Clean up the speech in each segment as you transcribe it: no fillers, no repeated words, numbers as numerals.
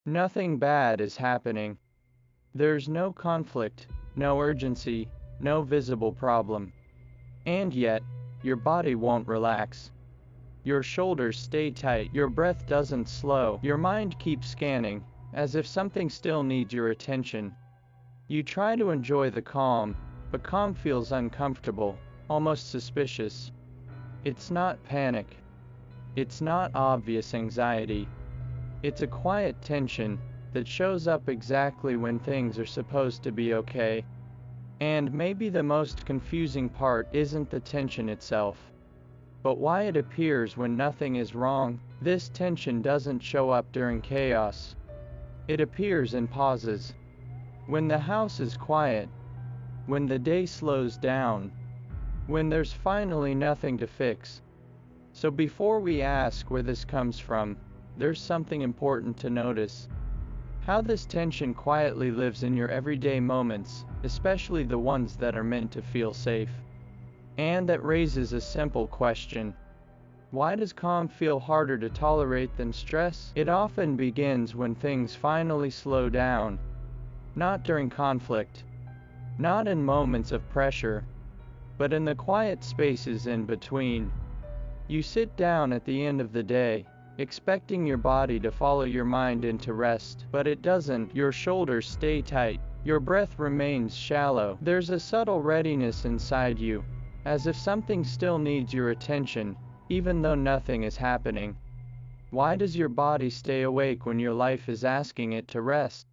Nothing bad is happening. There's no conflict, no urgency, no visible problem. And yet, your body won't relax. Your shoulders stay tight, your breath doesn't slow, your mind keeps scanning, as if something still needs your attention. You try to enjoy the calm, but calm feels uncomfortable, almost suspicious. It's not panic. It's not obvious anxiety. It's a quiet tension that shows up exactly when things are supposed to be okay. And maybe the most confusing part isn't the tension itself, but why it appears when nothing is wrong. This tension doesn't show up during chaos. It appears in pauses. When the house is quiet, when the day slows down, when there's finally nothing to fix. So before we ask where this comes from, there's something important to notice. How this tension quietly lives in your everyday moments, especially the ones that are meant to feel safe. And that raises a simple question. Why does calm feel harder to tolerate than stress? It often begins when things finally slow down. Not during conflict. Not in moments of pressure. But in the quiet spaces in between. You sit down at the end of the day, expecting your body to follow your mind into rest, but it doesn't. Your shoulders stay tight. Your breath remains shallow. There's a subtle readiness inside you, as if something still needs your attention, even though nothing is happening. Why does your body stay awake when your life is asking it to rest?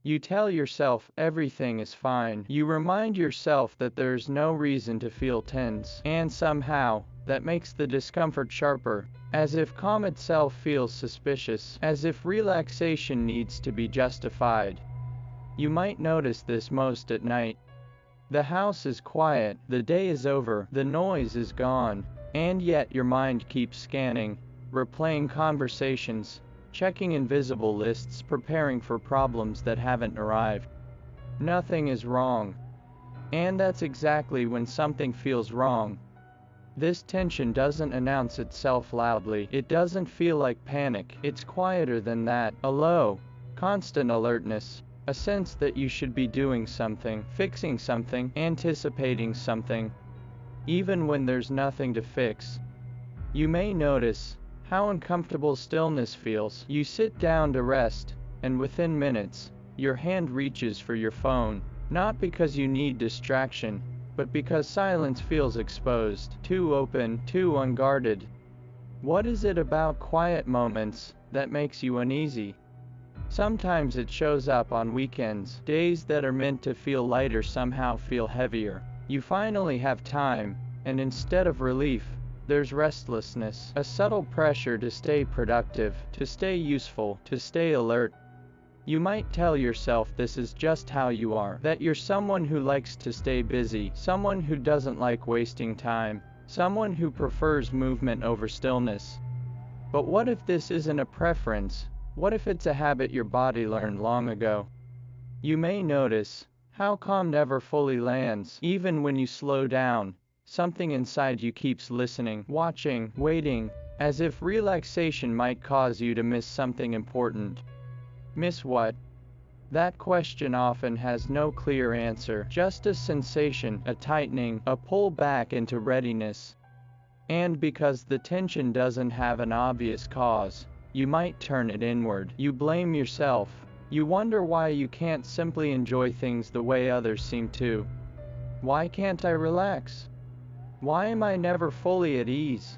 You tell yourself everything is fine. You remind yourself that there's no reason to feel tense. And somehow, that makes the discomfort sharper. As if calm itself feels suspicious. As if relaxation needs to be justified. You might notice this most at night. The house is quiet, the day is over, the noise is gone. And yet your mind keeps scanning, replaying conversations, checking invisible lists, preparing for problems that haven't arrived. Nothing is wrong. And that's exactly when something feels wrong. This tension doesn't announce itself loudly. It doesn't feel like panic. It's quieter than that. A low, constant alertness. A sense that you should be doing something, fixing something, anticipating something. Even when there's nothing to fix. You may notice how uncomfortable stillness feels. You sit down to rest, and within minutes, your hand reaches for your phone. Not because you need distraction, but because silence feels exposed, too open, too unguarded. What is it about quiet moments that makes you uneasy? Sometimes it shows up on weekends. Days that are meant to feel lighter somehow feel heavier. You finally have time, and instead of relief, there's restlessness, a subtle pressure to stay productive, to stay useful, to stay alert. You might tell yourself this is just how you are, that you're someone who likes to stay busy, someone who doesn't like wasting time, someone who prefers movement over stillness. But what if this isn't a preference? What if it's a habit your body learned long ago? You may notice how calm never fully lands. Even when you slow down, something inside you keeps listening, watching, waiting, as if relaxation might cause you to miss something important. Miss what? That question often has no clear answer, just a sensation, a tightening, a pull back into readiness. And because the tension doesn't have an obvious cause, you might turn it inward. You blame yourself. You wonder why you can't simply enjoy things the way others seem to. Why can't I relax? Why am I never fully at ease?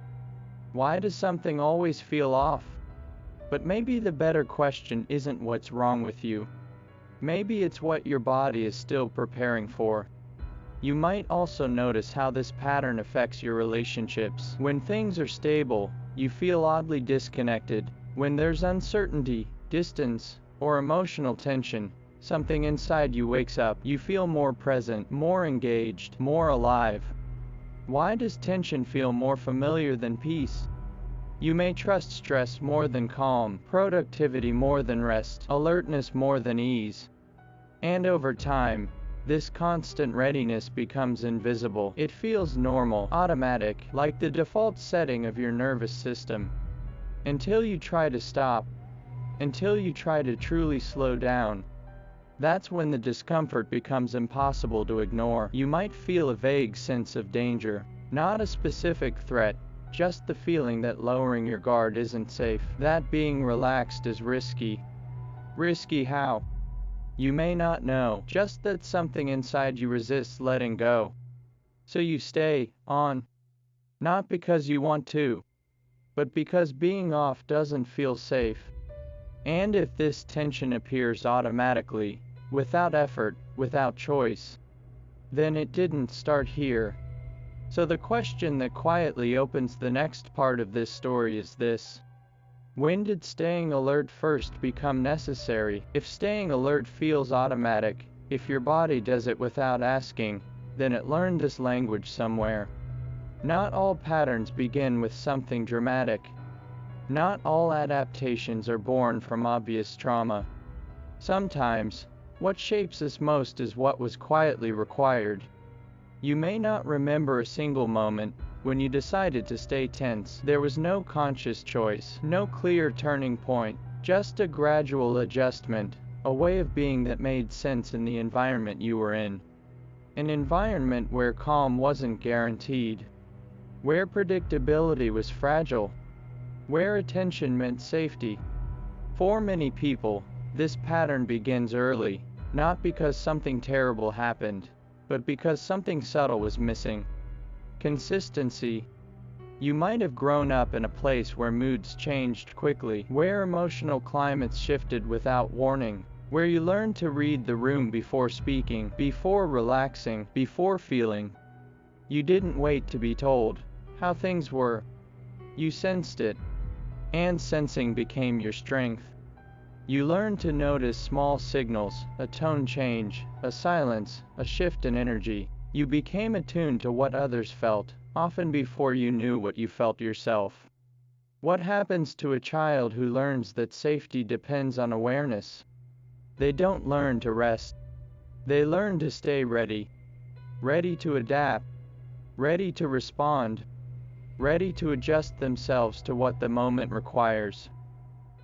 Why does something always feel off? But maybe the better question isn't what's wrong with you. Maybe it's what your body is still preparing for. You might also notice how this pattern affects your relationships. When things are stable, you feel oddly disconnected. When there's uncertainty, distance, or emotional tension, something inside you wakes up. You feel more present, more engaged, more alive. Why does tension feel more familiar than peace? You may trust stress more than calm, productivity more than rest, alertness more than ease. And over time, this constant readiness becomes invisible. It feels normal, automatic, like the default setting of your nervous system. Until you try to stop. until you try to truly slow down. That's when the discomfort becomes impossible to ignore. You might feel a vague sense of danger, not a specific threat, just the feeling that lowering your guard isn't safe, that being relaxed is risky. Risky how? You may not know, just that something inside you resists letting go. So you stay on, not because you want to, but because being off doesn't feel safe. And if this tension appears automatically, without effort, without choice, then it didn't start here. So the question that quietly opens the next part of this story is this: when did staying alert first become necessary? If staying alert feels automatic, if your body does it without asking, then it learned this language somewhere. Not all patterns begin with something dramatic. Not all adaptations are born from obvious trauma. Sometimes, what shapes us most is what was quietly required. You may not remember a single moment when you decided to stay tense. There was no conscious choice, no clear turning point, just a gradual adjustment, a way of being that made sense in the environment you were in. An environment where calm wasn't guaranteed, where predictability was fragile, where attention meant safety. For many people, this pattern begins early, not because something terrible happened, but because something subtle was missing. Consistency. You might have grown up in a place where moods changed quickly, where emotional climates shifted without warning, where you learned to read the room before speaking, before relaxing, before feeling. You didn't wait to be told how things were. You sensed it, and sensing became your strength. You learned to notice small signals, a tone change, a silence, a shift in energy. You became attuned to what others felt, often before you knew what you felt yourself. What happens to a child who learns that safety depends on awareness? They don't learn to rest. They learn to stay ready. Ready to adapt. Ready to respond. Ready to adjust themselves to what the moment requires.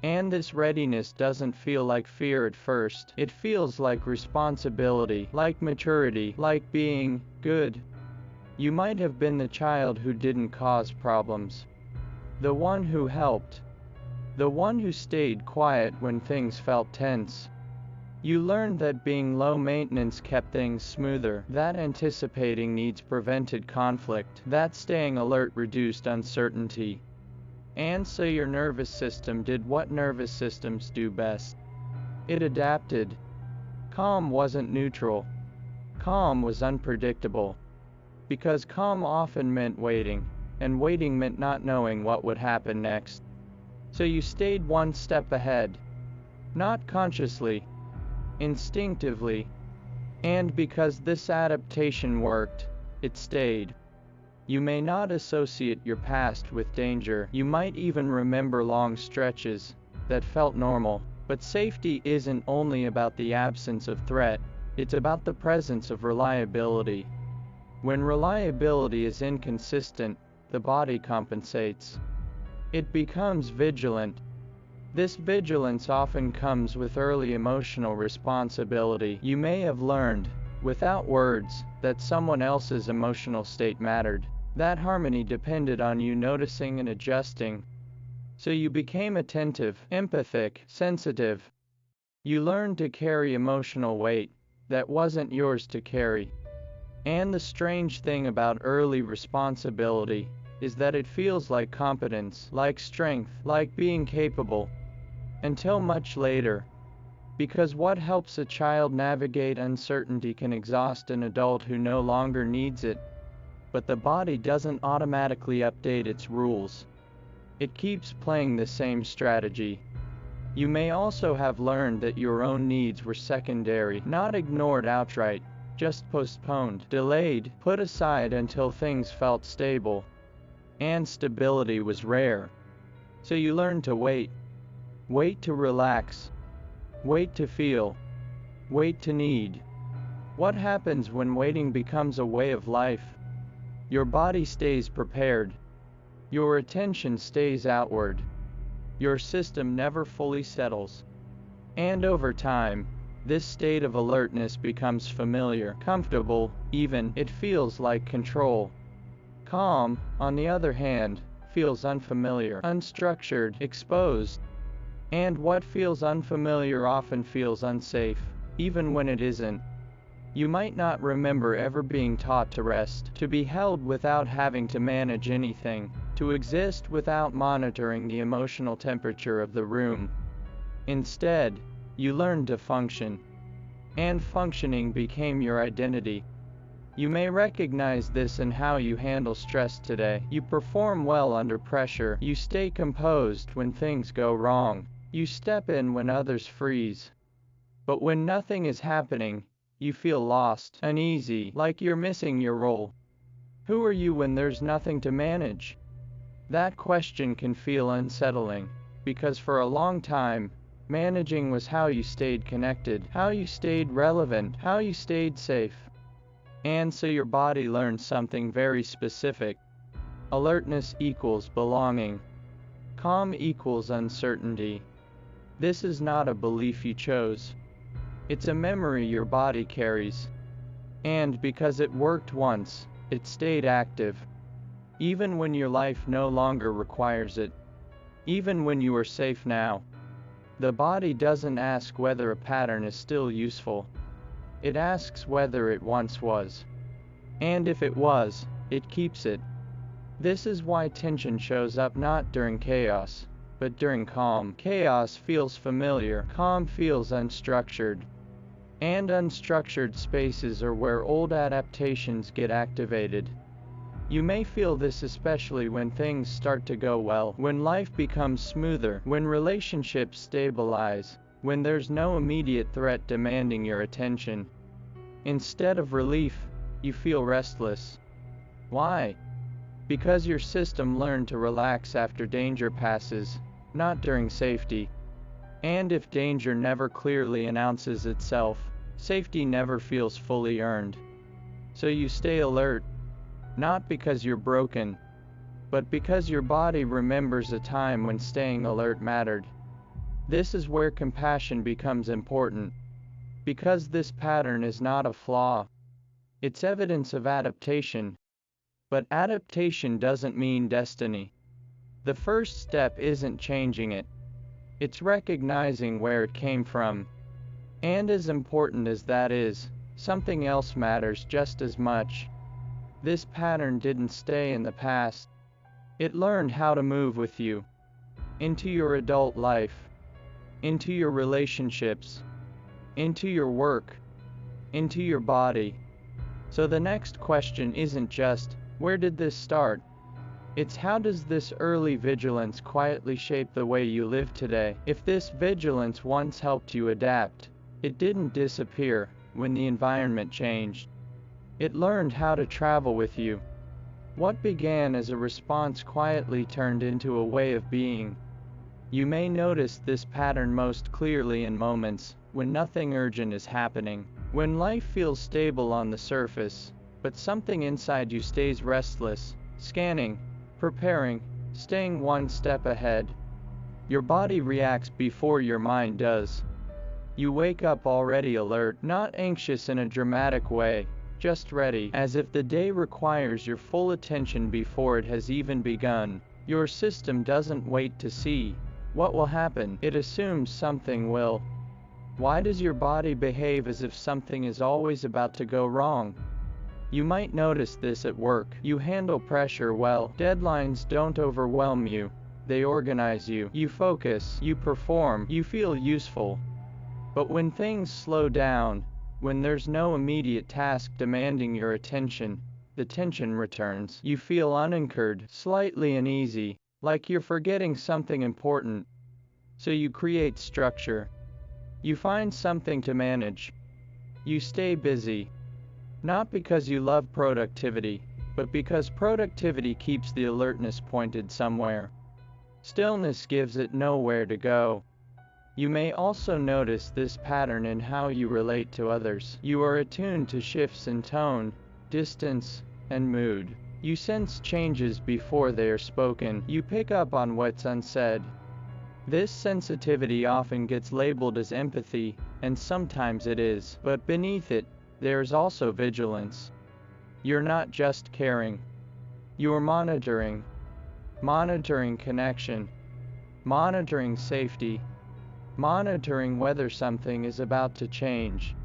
And this readiness doesn't feel like fear at first. It feels like responsibility, like maturity, like being good. You might have been the child who didn't cause problems, the one who helped, the one who stayed quiet when things felt tense. You learned that being low maintenance kept things smoother, that anticipating needs prevented conflict, that staying alert reduced uncertainty. And so your nervous system did what nervous systems do best. It adapted. Calm wasn't neutral. Calm was unpredictable. Because calm often meant waiting, and waiting meant not knowing what would happen next. So you stayed one step ahead. Not consciously, instinctively. And because this adaptation worked, it stayed. You may not associate your past with danger. You might even remember long stretches that felt normal. But safety isn't only about the absence of threat, it's about the presence of reliability. When reliability is inconsistent, the body compensates. It becomes vigilant. This vigilance often comes with early emotional responsibility. You may have learned, without words, that someone else's emotional state mattered. That harmony depended on you noticing and adjusting. So you became attentive, empathic, sensitive. You learned to carry emotional weight that wasn't yours to carry. And the strange thing about early responsibility is that it feels like competence, like strength, like being capable. Until much later. Because what helps a child navigate uncertainty can exhaust an adult who no longer needs it. But the body doesn't automatically update its rules. It keeps playing the same strategy. You may also have learned that your own needs were secondary, not ignored outright, just postponed, delayed, put aside until things felt stable. And stability was rare. So you learned to wait. Wait to relax. Wait to feel. Wait to need. What happens when waiting becomes a way of life? Your body stays prepared. Your attention stays outward. Your system never fully settles. And over time, this state of alertness becomes familiar, comfortable, even. It feels like control. Calm, on the other hand, feels unfamiliar, unstructured, exposed. And what feels unfamiliar often feels unsafe, even when it isn't. You might not remember ever being taught to rest, to be held without having to manage anything, to exist without monitoring the emotional temperature of the room. Instead, you learned to function. And functioning became your identity. You may recognize this in how you handle stress today. You perform well under pressure. You stay composed when things go wrong. You step in when others freeze. But when nothing is happening, you feel lost, uneasy, like you're missing your role. Who are you when there's nothing to manage? That question can feel unsettling, because for a long time, managing was how you stayed connected, how you stayed relevant, how you stayed safe. And so your body learned something very specific. Alertness equals belonging. Calm equals uncertainty. This is not a belief you chose. It's a memory your body carries. And because it worked once, it stayed active. Even when your life no longer requires it. Even when you are safe now. The body doesn't ask whether a pattern is still useful. It asks whether it once was. And if it was, it keeps it. This is why tension shows up not during chaos, but during calm. Chaos feels familiar, calm feels unstructured. And unstructured spaces are where old adaptations get activated. You may feel this especially when things start to go well, when life becomes smoother, when relationships stabilize, when there's no immediate threat demanding your attention. Instead of relief, you feel restless. Why? Because your system learned to relax after danger passes, not during safety. And if danger never clearly announces itself, safety never feels fully earned. So you stay alert, not because you're broken, but because your body remembers a time when staying alert mattered. This is where compassion becomes important. Because this pattern is not a flaw. It's evidence of adaptation. But adaptation doesn't mean destiny. The first step isn't changing it. It's recognizing where it came from. And as important as that is, something else matters just as much. This pattern didn't stay in the past. It learned how to move with you. Into your adult life. Into your relationships. Into your work. Into your body. So the next question isn't just, where did this start? It's how does this early vigilance quietly shape the way you live today? If this vigilance once helped you adapt, it didn't disappear when the environment changed. It learned how to travel with you. What began as a response quietly turned into a way of being. You may notice this pattern most clearly in moments when nothing urgent is happening, when life feels stable on the surface, but something inside you stays restless, scanning, preparing, staying one step ahead. Your body reacts before your mind does. You wake up already alert, not anxious in a dramatic way, just ready, as if the day requires your full attention before it has even begun. Your system doesn't wait to see what will happen, it assumes something will. Why does your body behave as if something is always about to go wrong? You might notice this at work. You handle pressure well. Deadlines don't overwhelm you. They organize you. You focus. You perform. You feel useful. But when things slow down, when there's no immediate task demanding your attention, the tension returns. You feel unanchored, slightly uneasy, like you're forgetting something important. So you create structure. You find something to manage. You stay busy. Not because you love productivity, but because productivity keeps the alertness pointed somewhere. Stillness gives it nowhere to go. You may also notice this pattern in how you relate to others. You are attuned to shifts in tone, distance, and mood. You sense changes before they are spoken. You pick up on what's unsaid. This sensitivity often gets labeled as empathy, and sometimes it is, but beneath it, there's also vigilance. You're not just caring. You're monitoring. Monitoring connection. Monitoring safety. Monitoring whether something is about to change.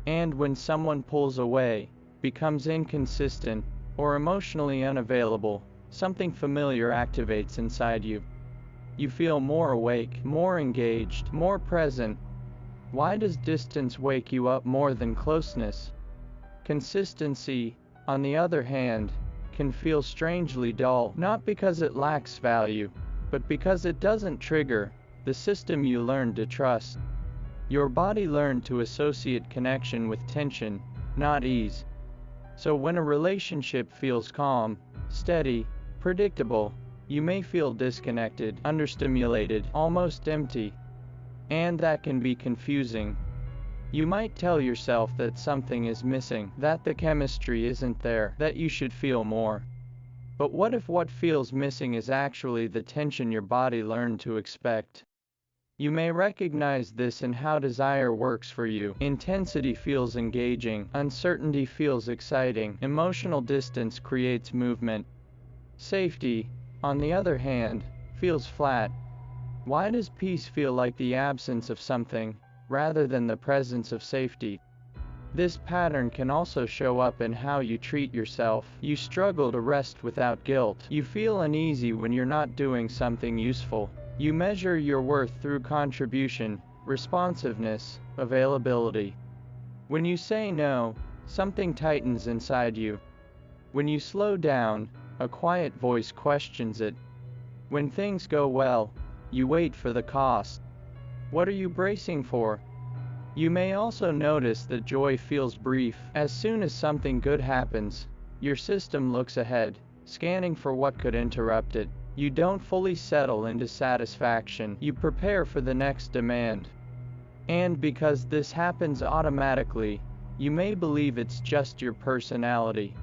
And when someone pulls away, becomes inconsistent, or emotionally unavailable, something familiar activates inside you. You feel more awake, more engaged, more present. Why does distance wake you up more than closeness? Consistency, on the other hand, can feel strangely dull, not because it lacks value, but because it doesn't trigger the system you learned to trust. Your body learned to associate connection with tension, not ease. So when a relationship feels calm, steady, predictable, you may feel disconnected, understimulated, almost empty. And that can be confusing. You might tell yourself that something is missing, that the chemistry isn't there, that you should feel more. But what if what feels missing is actually the tension your body learned to expect? You may recognize this in how desire works for you. Intensity feels engaging, uncertainty feels exciting, emotional distance creates movement. Safety, on the other hand, feels flat. Why does peace feel like the absence of something, rather than the presence of safety? This pattern can also show up in how you treat yourself. You struggle to rest without guilt. You feel uneasy when you're not doing something useful. You measure your worth through contribution, responsiveness, availability. When you say no, something tightens inside you. When you slow down, a quiet voice questions it. When things go well, you wait for the cost. What are you bracing for? You may also notice that joy feels brief. As soon as something good happens, your system looks ahead, scanning for what could interrupt it. You don't fully settle into satisfaction. You prepare for the next demand. And because this happens automatically, you may believe it's just your personality.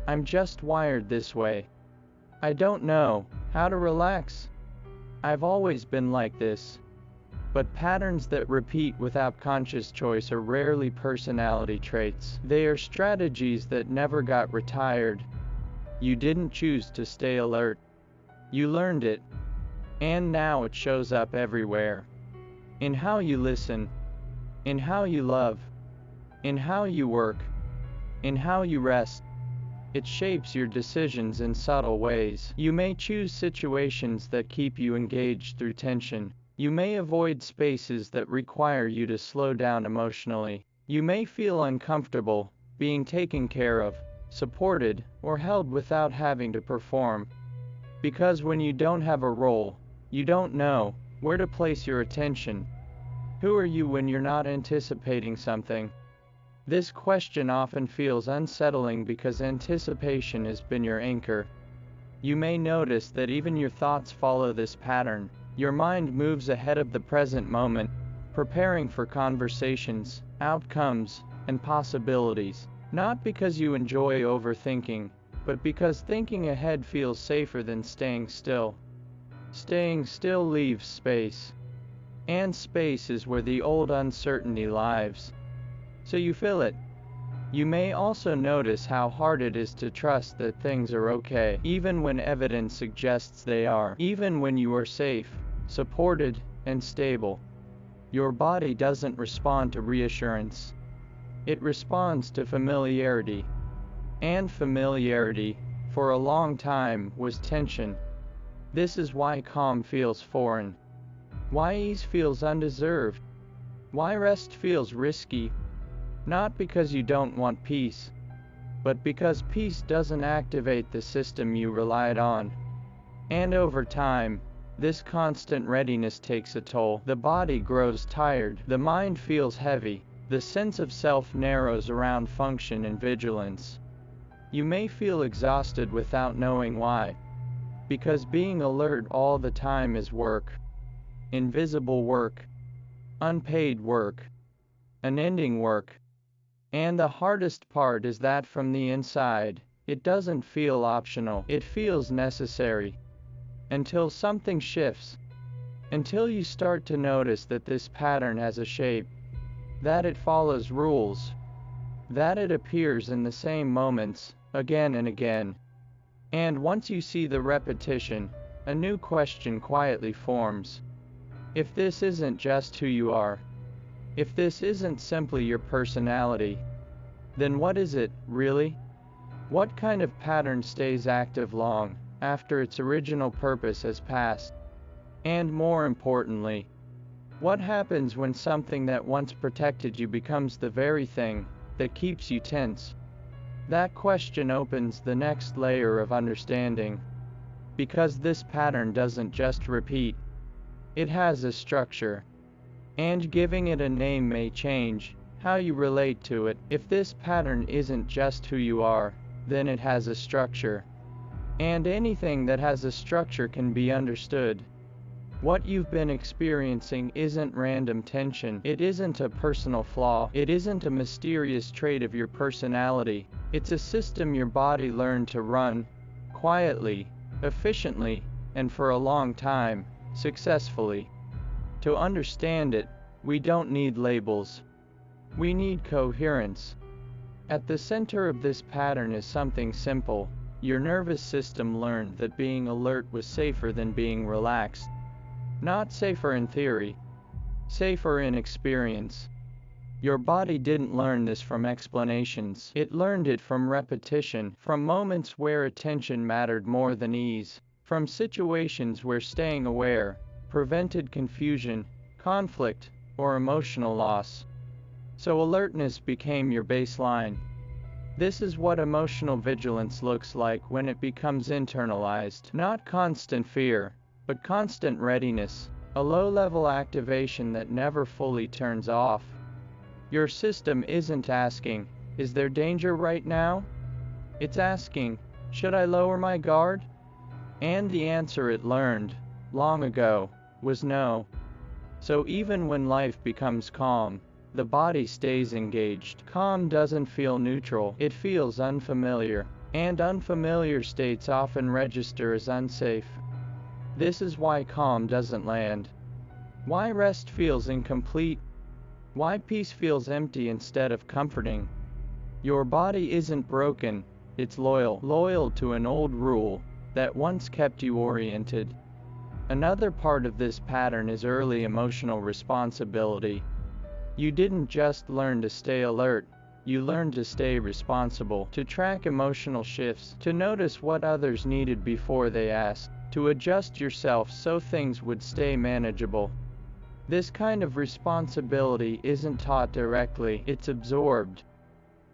I'm just wired this way. I don't know how to relax. I've always been like this. But patterns that repeat without conscious choice are rarely personality traits. They are strategies that never got retired. You didn't choose to stay alert. You learned it. And now it shows up everywhere. In how you listen. In how you love. In how you work. In how you rest. It shapes your decisions in subtle ways. You may choose situations that keep you engaged through tension. You may avoid spaces that require you to slow down emotionally. You may feel uncomfortable being taken care of, supported, or held without having to perform. Because when you don't have a role, you don't know where to place your attention. Who are you when you're not anticipating something? This question often feels unsettling because anticipation has been your anchor. You may notice that even your thoughts follow this pattern. Your mind moves ahead of the present moment, preparing for conversations, outcomes, and possibilities. Not because you enjoy overthinking, but because thinking ahead feels safer than staying still. Staying still leaves space. And space is where the old uncertainty lives. So you fill it. You may also notice how hard it is to trust that things are okay, even when evidence suggests they are, even when you are safe, supported, and stable. Your body doesn't respond to reassurance. It responds to familiarity. And familiarity, for a long time, was tension. This is why calm feels foreign. Why ease feels undeserved. Why rest feels risky. Not because you don't want peace, but because peace doesn't activate the system you relied on. And over time, this constant readiness takes a toll. The body grows tired, the mind feels heavy, the sense of self narrows around function and vigilance. You may feel exhausted without knowing why. Because being alert all the time is work. Invisible work. Unpaid work. Unending work. And the hardest part is that from the inside, it doesn't feel optional. It feels necessary. Until something shifts. until you start to notice that this pattern has a shape, that it follows rules, that it appears in the same moments, again and again. And once you see the repetition, a new question quietly forms. If this isn't just who you are, if this isn't simply your personality, then what is it, really? What kind of pattern stays active long after its original purpose has passed? And more importantly, what happens when something that once protected you becomes the very thing that keeps you tense? That question opens the next layer of understanding. Because this pattern doesn't just repeat, it has a structure. And giving it a name may change how you relate to it. If this pattern isn't just who you are, then it has a structure. And anything that has a structure can be understood. What you've been experiencing isn't random tension, it isn't a personal flaw, it isn't a mysterious trait of your personality, it's a system your body learned to run, quietly, efficiently, and for a long time, successfully. To understand it, we don't need labels. We need coherence. At the center of this pattern is something simple. Your nervous system learned that being alert was safer than being relaxed. Not safer in theory, safer in experience. Your body didn't learn this from explanations. It learned it from repetition, from moments where attention mattered more than ease, from situations where staying aware prevented confusion, conflict, or emotional loss. So alertness became your baseline. This is what emotional vigilance looks like when it becomes internalized. Not constant fear, but constant readiness, a low-level activation that never fully turns off. Your system isn't asking, is there danger right now? It's asking, should I lower my guard? And the answer it learned, long ago, was no. So even when life becomes calm, the body stays engaged. Calm doesn't feel neutral, it feels unfamiliar, and unfamiliar states often register as unsafe. This is why calm doesn't land. Why rest feels incomplete. Why peace feels empty instead of comforting. Your body isn't broken, it's loyal to an old rule that once kept you oriented. Another part of this pattern is early emotional responsibility. You didn't just learn to stay alert, you learned to stay responsible, to track emotional shifts, to notice what others needed before they asked, to adjust yourself so things would stay manageable. This kind of responsibility isn't taught directly, it's absorbed.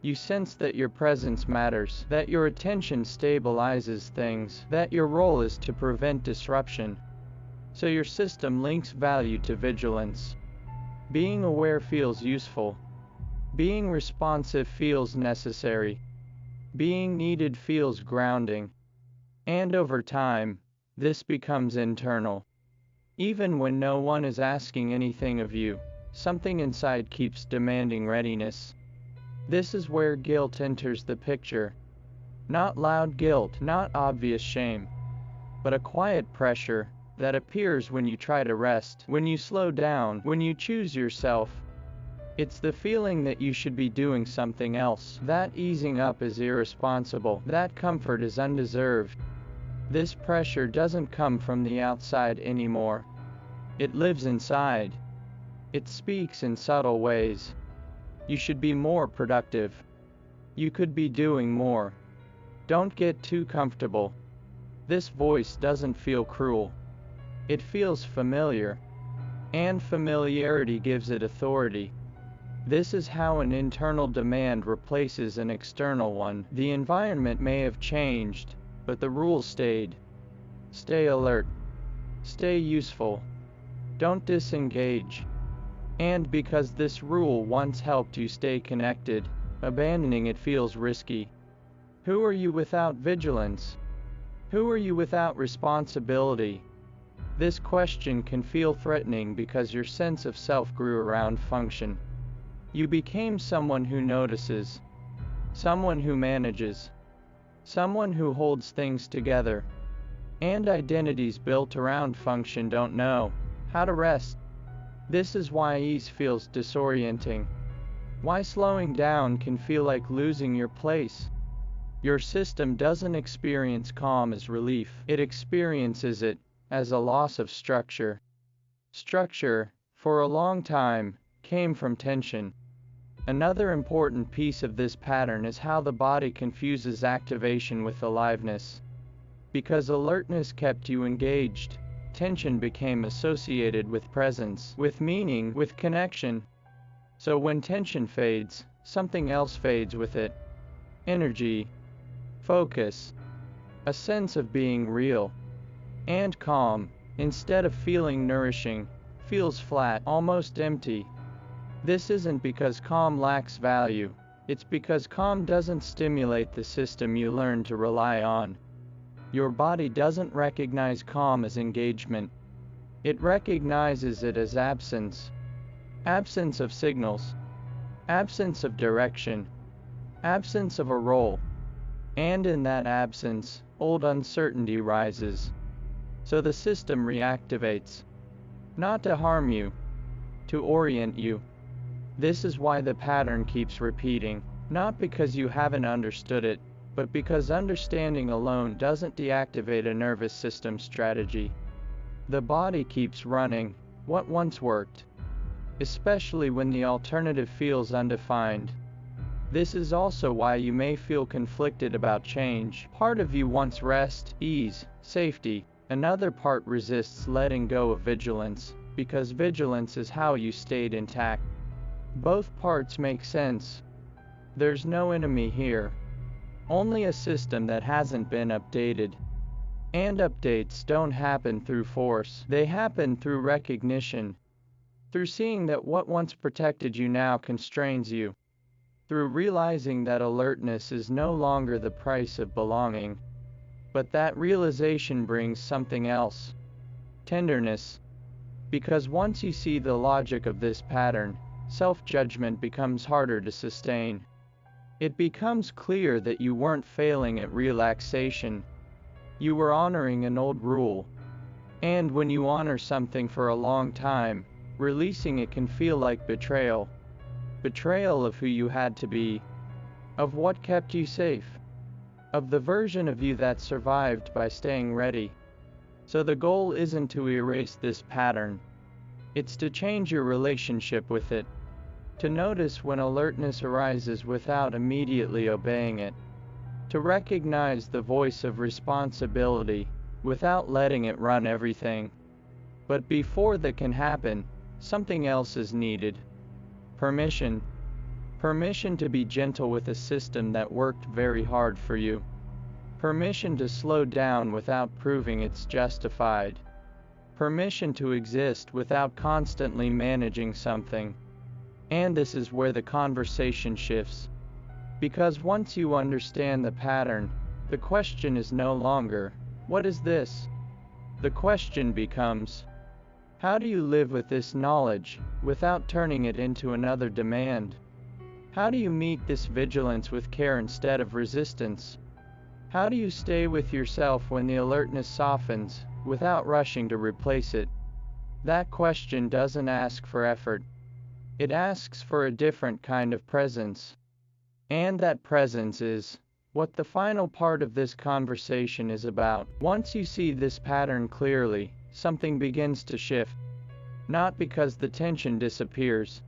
You sense that your presence matters, that your attention stabilizes things, that your role is to prevent disruption. So your system links value to vigilance. Being aware feels useful. Being responsive feels necessary. Being needed feels grounding. And over time, this becomes internal. Even when no one is asking anything of you, something inside keeps demanding readiness. This is where guilt enters the picture. Not loud guilt, not obvious shame, but a quiet pressure that appears when you try to rest, when you slow down, when you choose yourself. It's the feeling that you should be doing something else, that easing up is irresponsible, that comfort is undeserved. This pressure doesn't come from the outside anymore. It lives inside. It speaks in subtle ways. You should be more productive. You could be doing more. Don't get too comfortable. This voice doesn't feel cruel. It feels familiar. And familiarity gives it authority. This is how an internal demand replaces an external one. The environment may have changed, but the rules stayed. Stay alert. Stay useful. Don't disengage. And because this rule once helped you stay connected, abandoning it feels risky. Who are you without vigilance? Who are you without responsibility? This question can feel threatening because your sense of self grew around function. You became someone who notices, someone who manages, someone who holds things together. And identities built around function don't know how to rest. This is why ease feels disorienting. Why slowing down can feel like losing your place. Your system doesn't experience calm as relief, it experiences it as a loss of structure. Structure, for a long time, came from tension. Another important piece of this pattern is how the body confuses activation with aliveness. Because alertness kept you engaged, tension became associated with presence, with meaning, with connection. So when tension fades, something else fades with it. Energy, focus, a sense of being real. And calm, instead of feeling nourishing, feels flat, almost empty. This isn't because calm lacks value, it's because calm doesn't stimulate the system you learn to rely on. Your body doesn't recognize calm as engagement. It recognizes it as absence. Absence of signals. Absence of direction. Absence of a role. And in that absence, old uncertainty rises. So the system reactivates. Not to harm you, to orient you. This is why the pattern keeps repeating, not because you haven't understood it, but because understanding alone doesn't deactivate a nervous system strategy. The body keeps running what once worked, especially when the alternative feels undefined. This is also why you may feel conflicted about change. Part of you wants rest, ease, safety. Another part resists letting go of vigilance, because vigilance is how you stayed intact. Both parts make sense. There's no enemy here. Only a system that hasn't been updated. And updates don't happen through force. They happen through recognition. Through seeing that what once protected you now constrains you. Through realizing that alertness is no longer the price of belonging. But that realization brings something else. Tenderness. Because once you see the logic of this pattern, self-judgment becomes harder to sustain. It becomes clear that you weren't failing at relaxation. You were honoring an old rule. And when you honor something for a long time, releasing it can feel like betrayal. Betrayal of who you had to be. Of what kept you safe. Of the version of you that survived by staying ready. So the goal isn't to erase this pattern. It's to change your relationship with it. To notice when alertness arises without immediately obeying it. To recognize the voice of responsibility without letting it run everything. But before that can happen, something else is needed. Permission. Permission to be gentle with a system that worked very hard for you. Permission to slow down without proving it's justified. Permission to exist without constantly managing something. And this is where the conversation shifts. Because once you understand the pattern, the question is no longer, what is this? The question becomes, how do you live with this knowledge, without turning it into another demand? How do you meet this vigilance with care instead of resistance? How do you stay with yourself when the alertness softens, without rushing to replace it? That question doesn't ask for effort. It asks for a different kind of presence. And that presence is what the final part of this conversation is about. Once you see this pattern clearly, something begins to shift. Not because the tension disappears.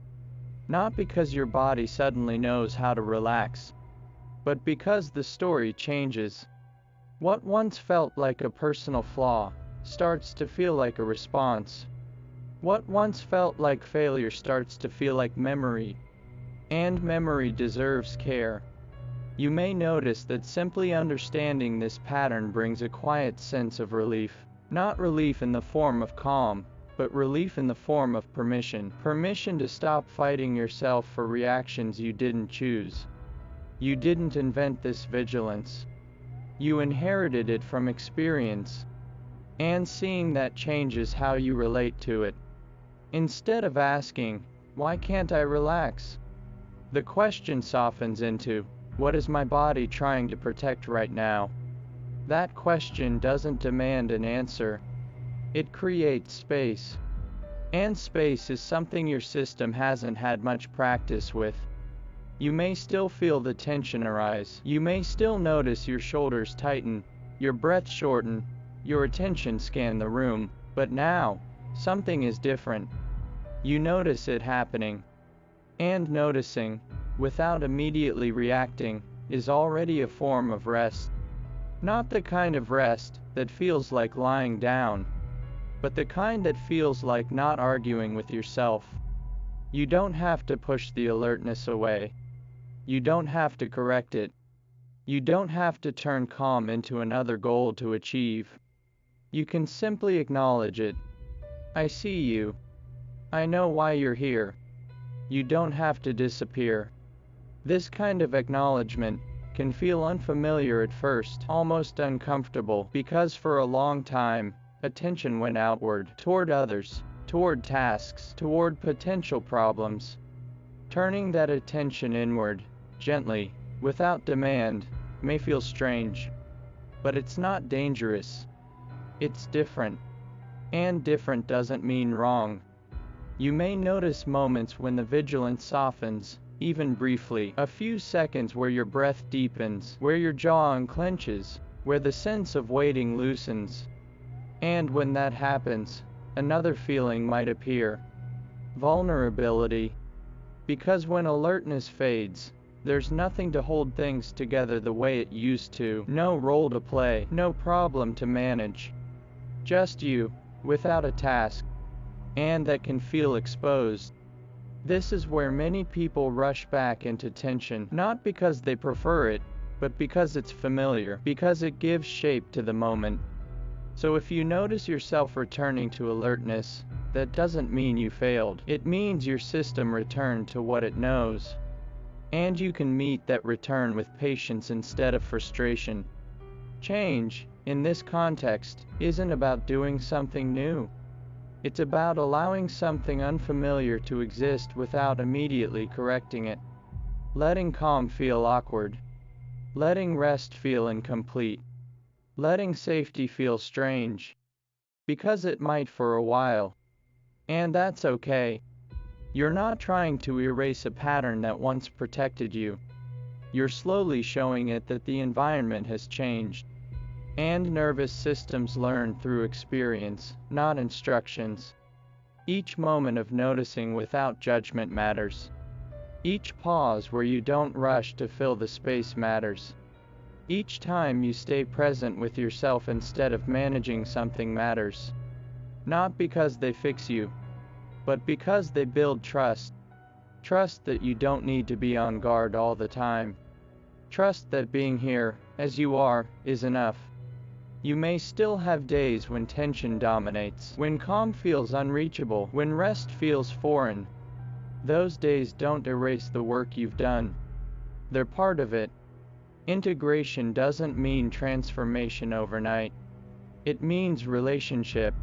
Not because your body suddenly knows how to relax. But because the story changes. What once felt like a personal flaw starts to feel like a response. What once felt like failure starts to feel like memory. And memory deserves care. You may notice that simply understanding this pattern brings a quiet sense of relief. Not relief in the form of calm, but relief in the form of permission. Permission to stop fighting yourself for reactions you didn't choose. You didn't invent this vigilance. You inherited it from experience. And seeing that changes how you relate to it. Instead of asking, why can't I relax? The question softens into, what is my body trying to protect right now? That question doesn't demand an answer. It creates space. And space is something your system hasn't had much practice with. You may still feel the tension arise. You may still notice your shoulders tighten, your breath shorten, your attention scan the room, but now, something is different. You notice it happening. And noticing, without immediately reacting, is already a form of rest. Not the kind of rest that feels like lying down, but the kind that feels like not arguing with yourself. You don't have to push the alertness away. You don't have to correct it. You don't have to turn calm into another goal to achieve. You can simply acknowledge it. I see you. I know why you're here. You don't have to disappear. This kind of acknowledgement can feel unfamiliar at first, almost uncomfortable, because for a long time, attention went outward, toward others, toward tasks, toward potential problems. Turning that attention inward, gently, without demand, may feel strange. But it's not dangerous. It's different. And different doesn't mean wrong. You may notice moments when the vigilance softens, even briefly, a few seconds where your breath deepens, where your jaw unclenches, where the sense of waiting loosens. And when that happens, another feeling might appear. Vulnerability. Because when alertness fades, there's nothing to hold things together the way it used to. No role to play, no problem to manage. Just you, without a task. And that can feel exposed. This is where many people rush back into tension, not because they prefer it, but because it's familiar, because it gives shape to the moment. So if you notice yourself returning to alertness, that doesn't mean you failed. It means your system returned to what it knows. And you can meet that return with patience instead of frustration. Change, in this context, isn't about doing something new. It's about allowing something unfamiliar to exist without immediately correcting it. Letting calm feel awkward. Letting rest feel incomplete. Letting safety feel strange. Because it might for a while. And that's okay. You're not trying to erase a pattern that once protected you. You're slowly showing it that the environment has changed. And nervous systems learn through experience, not instructions. Each moment of noticing without judgment matters. Each pause where you don't rush to fill the space matters. Each time you stay present with yourself instead of managing something matters. Not because they fix you, but because they build trust. Trust that you don't need to be on guard all the time. Trust that being here, as you are, is enough. You may still have days when tension dominates, when calm feels unreachable, when rest feels foreign. Those days don't erase the work you've done. They're part of it. Integration doesn't mean transformation overnight. It means relationship.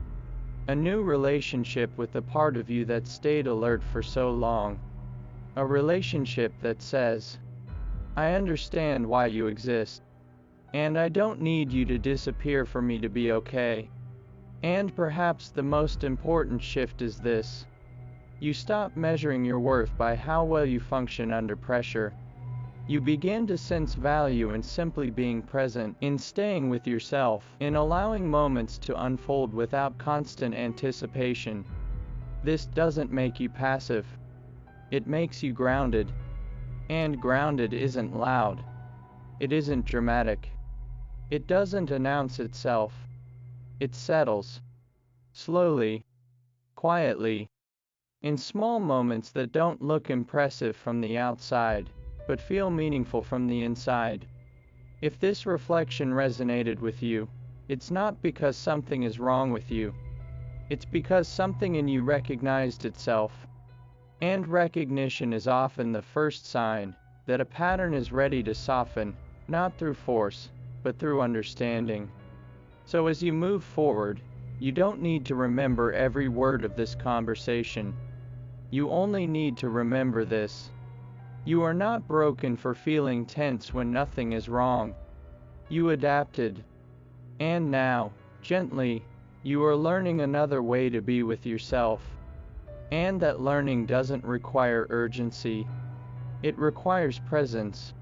A new relationship with the part of you that stayed alert for so long. A relationship that says, I understand why you exist. And I don't need you to disappear for me to be okay. And perhaps the most important shift is this. You stop measuring your worth by how well you function under pressure. You begin to sense value in simply being present, in staying with yourself, in allowing moments to unfold without constant anticipation. This doesn't make you passive. It makes you grounded. And grounded isn't loud. It isn't dramatic. It doesn't announce itself. It settles. Slowly. Quietly. In small moments that don't look impressive from the outside, but feel meaningful from the inside. If this reflection resonated with you, it's not because something is wrong with you. It's because something in you recognized itself. And recognition is often the first sign that a pattern is ready to soften, not through force, but through understanding. So as you move forward, you don't need to remember every word of this conversation. You only need to remember this. You are not broken for feeling tense when nothing is wrong. You adapted. And now, gently, you are learning another way to be with yourself. and that learning doesn't require urgency, it requires presence.